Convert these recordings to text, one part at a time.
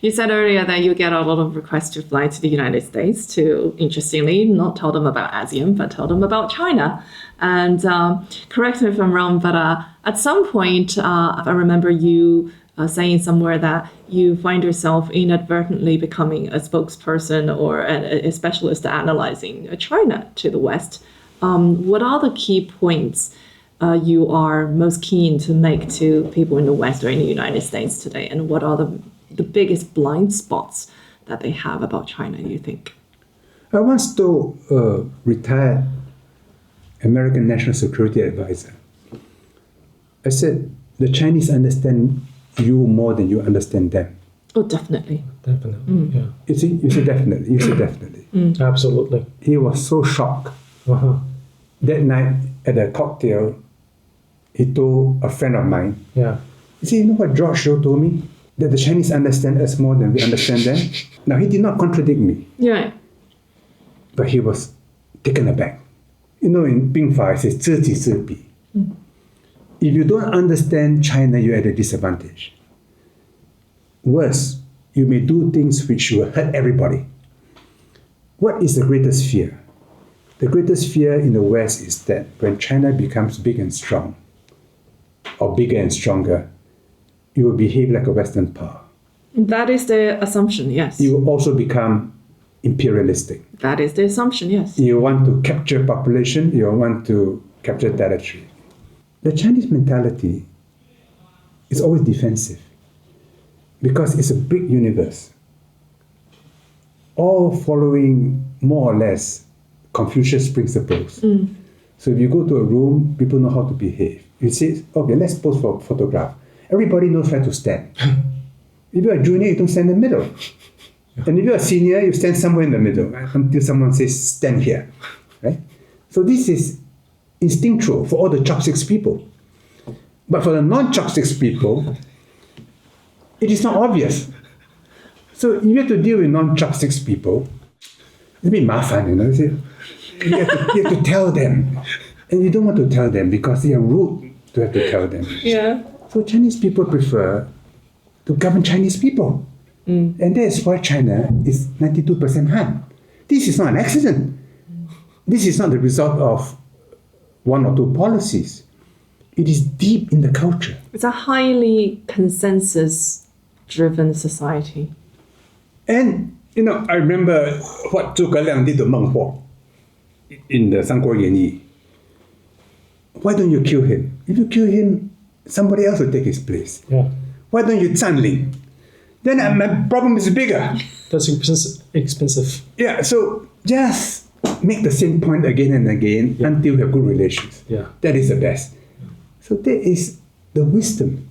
You said earlier that you get a lot of requests to fly to the United States to, interestingly, not tell them about ASEAN, but tell them about China. And correct me if I'm wrong, but at some point, I remember you saying somewhere that you find yourself inadvertently becoming a spokesperson or a specialist analyzing China to the West. What are the key points you are most keen to make to people in the West or in the United States today? And what are the biggest blind spots that they have about China, you think? I once told a retired American National Security Advisor, I said, the Chinese understand you more than you understand them. Oh, definitely. Definitely, yeah. You see, definitely. Absolutely. He was so shocked. Uh-huh. That night at a cocktail, he told a friend of mine, Yeah. you see, you know what George Shou told me? That the Chinese understand us more than we understand them. Now, he did not contradict me, Yeah. but he was taken aback. You know, in 兵法 it says 知己知彼. If you don't understand China, you're at a disadvantage. Worse, you may do things which will hurt everybody. What is the greatest fear? The greatest fear in the West is that when China becomes big and strong, or bigger and stronger, you will behave like a Western power. That is the assumption, yes. You will also become imperialistic. That is the assumption, yes. You want to capture population, you want to capture territory. The Chinese mentality is always defensive because it's a big universe, all following more or less Confucius principles. So if you go to a room, people know how to behave. You say, okay, let's pose for a photograph. Everybody knows where to stand. If you're a junior, you don't stand in the middle. And if you're a senior, you stand somewhere in the middle, right? Until someone says, stand here. Right? So this is instinctual for all the chopsticks people. But for the non-chopsticks people, it is not obvious. So you have to deal with non-chopsticks people. It's a bit 麻烦, you know. You have to tell them. And you don't want to tell them because they are rude to have to tell them. Yeah. So Chinese people prefer to govern Chinese people. And that's why China is 92% Han. This is not an accident. This is not the result of one or two policies. It is deep in the culture. It's a highly consensus-driven society. And, you know, I remember what Zhuge Liang did to Meng Huo in the 三国演义. Why don't you kill him? If you kill him, somebody else will take his place. Yeah. Why don't you 占领? Then my problem is bigger. That's expensive. Yeah, so just make the same point again and again until you have good relations. Yeah. That is the best. So that is the wisdom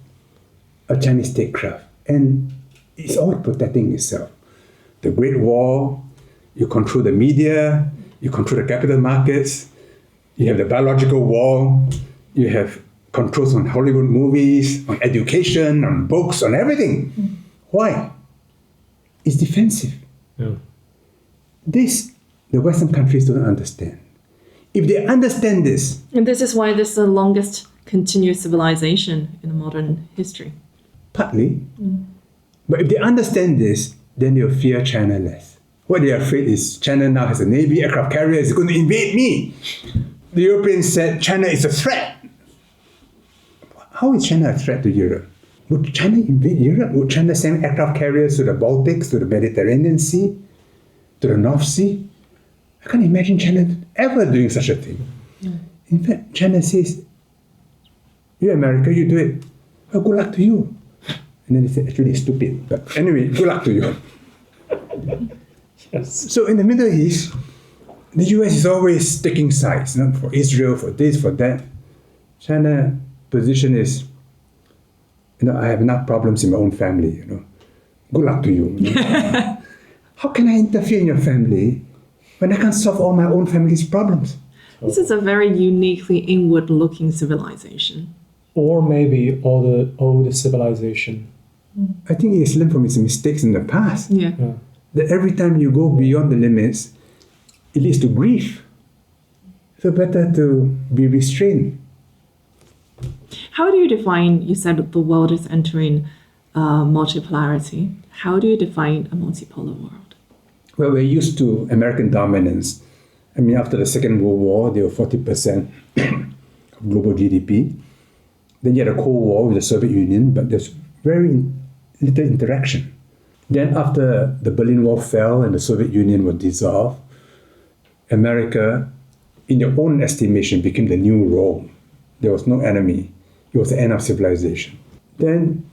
of Chinese statecraft. And it's always protecting itself. The Great Wall, you control the media, you control the capital markets, you have the biological wall, you have controls on Hollywood movies, on education, on books, on everything. Why? It's defensive. Yeah. This, the Western countries don't understand. If they understand this, And this is why this is the longest continuous civilization in modern history. partly, but if they understand this, then they'll fear China less. What they're afraid is China now has a navy, aircraft carrier, is going to invade me. The Europeans said China is a threat. How is China a threat to Europe? Would China invade Europe? Would China send aircraft carriers to the Baltics, to the Mediterranean Sea, to the North Sea? I can't imagine China ever doing such a thing. In fact, China says, you America, you do it. Well, good luck to you. And then they say, actually, it's stupid. But anyway, good luck to you. Yes. So in the Middle East, the US is always taking sides, you know, for Israel, for this, for that. China's position is, you know, I have enough problems in my own family, you know. Good luck to you. You know? How can I interfere in your family when I can't solve all my own family's problems? This is a very uniquely inward-looking civilization. Or maybe all the old civilization. I think it's learned from its mistakes in the past. Yeah. Yeah. That every time you go beyond the limits, it leads to grief. So better to be restrained. How do you define, you said the world is entering multipolarity. How do you define a multipolar world? Well, we're used to American dominance. I mean, after the Second World War, they were 40% of global GDP. Then you had a Cold War with the Soviet Union, but there's very little interaction. Then after the Berlin Wall fell and the Soviet Union was dissolved, America, in their own estimation, became the new Rome. There was no enemy. It was the end of civilization. Then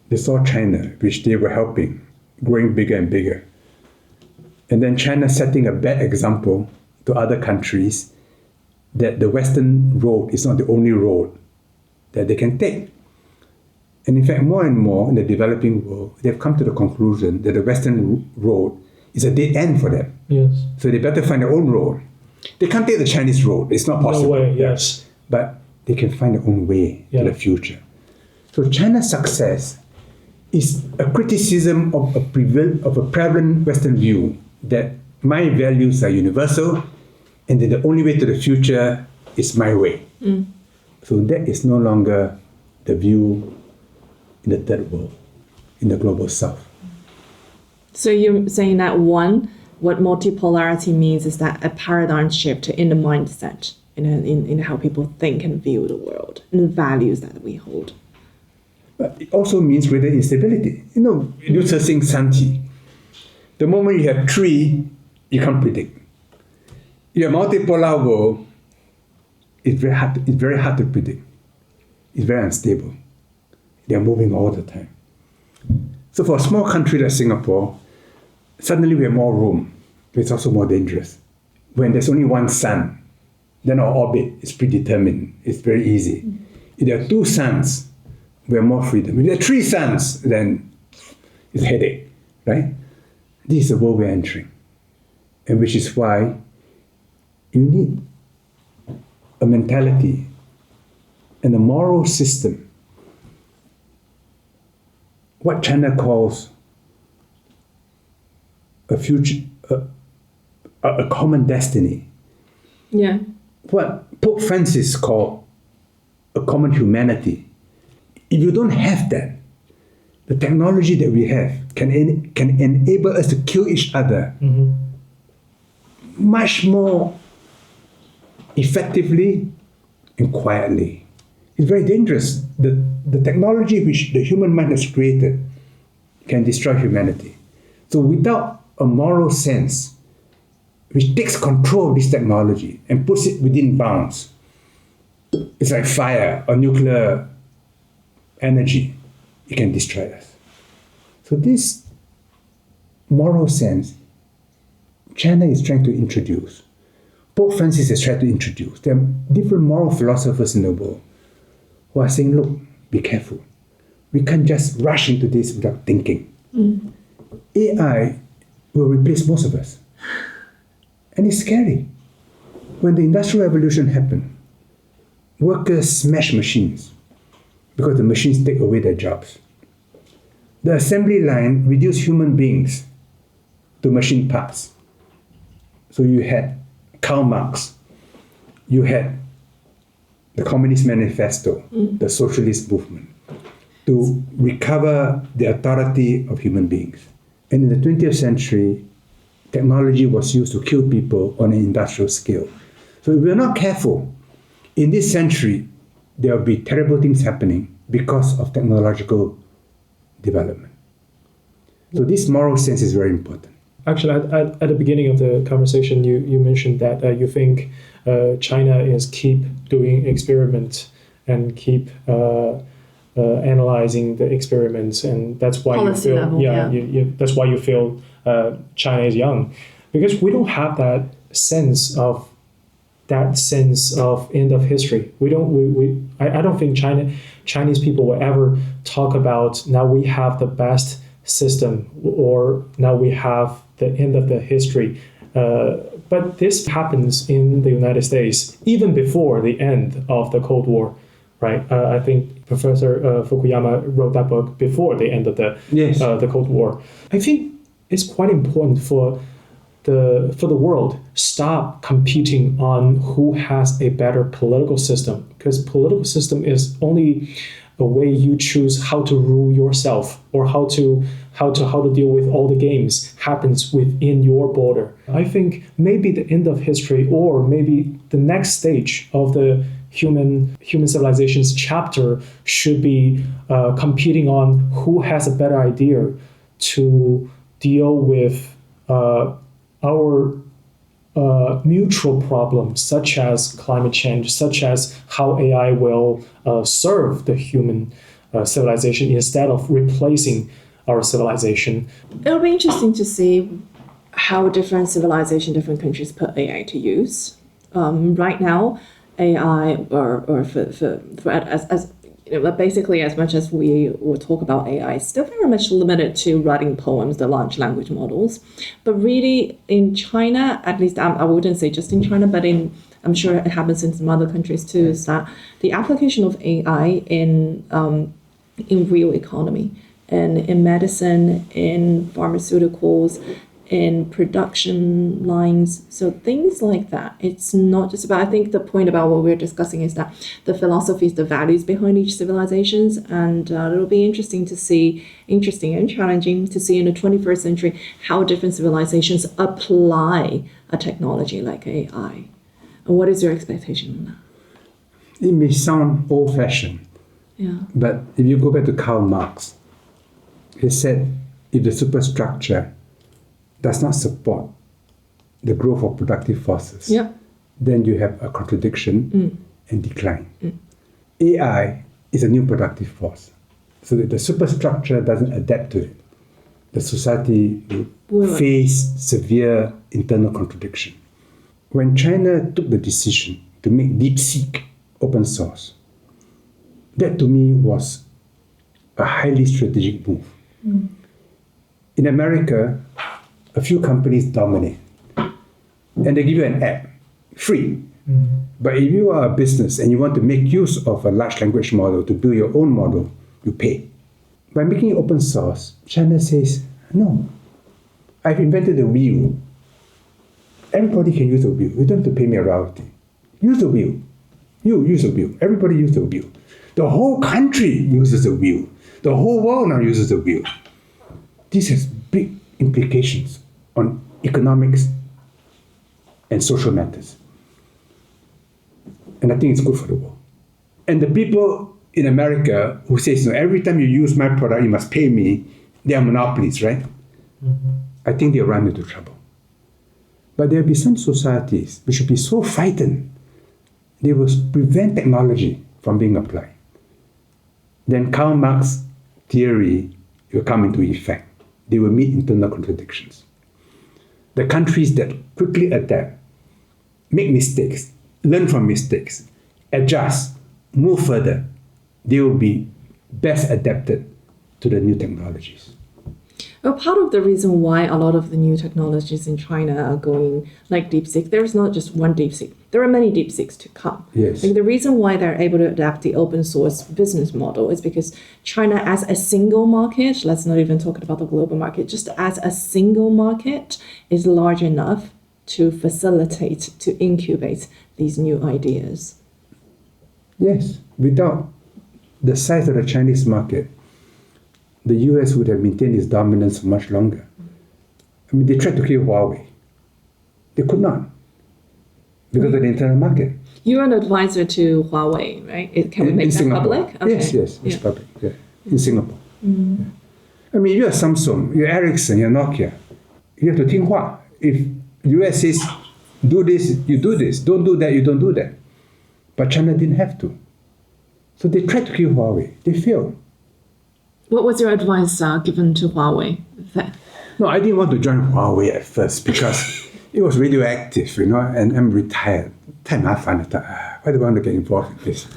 they saw China, which they were helping, growing bigger and bigger. And then China setting a bad example to other countries that the Western road is not the only road that they can take. And in fact, more and more in the developing world, they've come to the conclusion that the Western road is a dead end for them. Yes. So they better find their own road. They can't take the Chinese road. It's not possible. No way, yes. But they can find their own way to the future. So China's success is a criticism of a prevalent Western view that my values are universal and that the only way to the future is my way. So that is no longer the view in the third world, in the global south. So you're saying that one, what multipolarity means is that a paradigm shift in the mindset, in how people think and view the world, and the values that we hold. But it also means greater instability. You know, Luther Singh Santi. The moment you have three, you can't predict. In a multipolar world, it's very hard to predict. It's very unstable. They're moving all the time. So for a small country like Singapore, suddenly we have more room. It's also more dangerous. When there's only one sun, then our orbit is predetermined. It's very easy. If there are two suns, we have more freedom. If there are three suns, then it's a headache, right? This is the world we're entering. And which is why you need a mentality and a moral system. What China calls a future, a common destiny. Yeah. What Pope Francis called a common humanity. If you don't have that, the technology that we have can enable us to kill each other much more effectively and quietly. It's very dangerous. The technology which the human mind has created can destroy humanity. So without a moral sense, which takes control of this technology and puts it within bounds, it's like fire or nuclear energy. It can destroy us. So this moral sense, China is trying to introduce. Pope Francis has tried to introduce. There are different moral philosophers in the world who are saying, look, be careful. We can't just rush into this without thinking. AI will replace most of us. And it's scary. When the Industrial Revolution happened, workers smashed machines because the machines take away their jobs. The assembly line reduced human beings to machine parts. So you had Karl Marx, you had the Communist Manifesto, the socialist movement, to recover the authority of human beings. And in the 20th century, technology was used to kill people on an industrial scale. So if we're not careful, in this century, there will be terrible things happening because of technological development. So this moral sense is very important. Actually, at the beginning of the conversation, you mentioned that you think China is keep doing experiments and keep analyzing the experiments, and that's why Policy you feel level, that's why you feel China is young, because we don't have that sense of end of history. I don't think Chinese people will ever talk about now we have the best system or now we have the end of the history. But this happens in the United States even before the end of the Cold War, right? I think Professor Fukuyama wrote that book before the end of the Cold War. I think it's quite important for the world stop competing on who has a better political system, because political system is only a way you choose how to rule yourself or how to deal with all the games happens within your border. I think maybe the end of history or maybe the next stage of the human civilization's chapter should be competing on who has a better idea to deal with our mutual problems, such as climate change, such as how AI will serve the human civilization instead of replacing our civilization. It'll be interesting to see how different civilizations, different countries put AI to use. Right now, AI, or for as you know, basically as much as we will talk about AI, it's still very much limited to writing poems, the large language models. But really, in China, at least I wouldn't say just in China, but I'm sure it happens in some other countries too, is that the application of AI in real economy and in medicine, in pharmaceuticals, in production lines, so things like that. It's not just about, I think the point about what we're discussing is that the philosophies, the values behind each civilizations, and it'll be interesting and challenging to see in the 21st century how different civilizations apply a technology like AI. And what is your expectation on that? It may sound old-fashioned, but if you go back to Karl Marx, he said if the superstructure does not support the growth of productive forces, then you have a contradiction and decline. AI is a new productive force. So if the superstructure doesn't adapt to it, the society will face severe internal contradiction. When China took the decision to make DeepSeek open source, that to me was a highly strategic move. In America, a few companies dominate, and they give you an app, free. But if you are a business and you want to make use of a large language model to build your own model, you pay. By making it open source, China says, no, I've invented the wheel. Everybody can use the wheel. You don't have to pay me a royalty. Use the wheel. You use the wheel. Everybody use the wheel. The whole country uses the wheel. The whole world now uses the wheel. This has big implications on economics and social matters. And I think it's good for the world. And the people in America who say, no, every time you use my product, you must pay me, they are monopolies, right? I think they'll run into trouble. But there will be some societies which will be so frightened, they will prevent technology from being applied. Then Karl Marx's theory will come into effect. They will meet internal contradictions. The countries that quickly adapt, make mistakes, learn from mistakes, adjust, move further, they will be best adapted to the new technologies. Well, part of the reason why a lot of the new technologies in China are going like DeepSeek, there's not just one DeepSeek. There are many DeepSeeks to come. Yes. Like the reason why they're able to adapt the open source business model is because China as a single market, let's not even talk about the global market, just as a single market is large enough to facilitate, to incubate these new ideas. Yes, without the size of the Chinese market, the US would have maintained its dominance for much longer. I mean, they tried to kill Huawei. They could not because of the internal market. You're an advisor to Huawei, right? Can we make that public? Okay. Yes, it's public. Yeah. In Singapore. Yeah. I mean, you're Samsung, you're Ericsson, you're Nokia. You have to 听话. If US says, do this, you do this. Don't do that, you don't do that. But China didn't have to. So they tried to kill Huawei. They failed. What was your advice given to Huawei? No, I didn't want to join Huawei at first because it was radioactive, you know, and I'm retired. 太麻烦了, why do I want to get involved in this?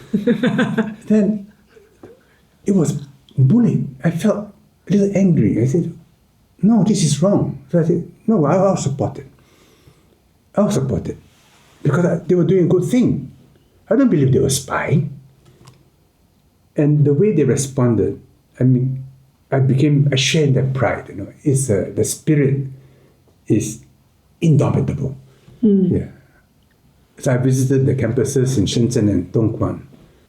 Then it was bullying. I felt a little angry. I said, no, this is wrong. So I said, no, I'll support it. I'll support it. Because they were doing a good thing. I don't believe they were spying. And the way they responded, I mean, I shared their pride. You know, it's the spirit is indomitable. Yeah. So I visited the campuses in Shenzhen and Dongguan.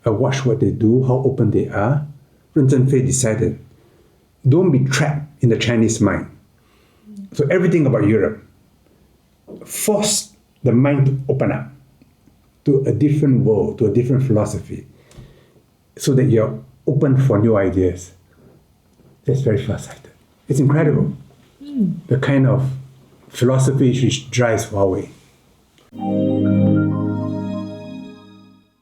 I watch what they do, how open they are. Ren Zhenfei decided, don't be trapped in the Chinese mind. So everything about Europe, force the mind to open up to a different world, to a different philosophy, so that you're open for new ideas. That's very far-sighted. It's incredible. The kind of philosophy which drives Huawei.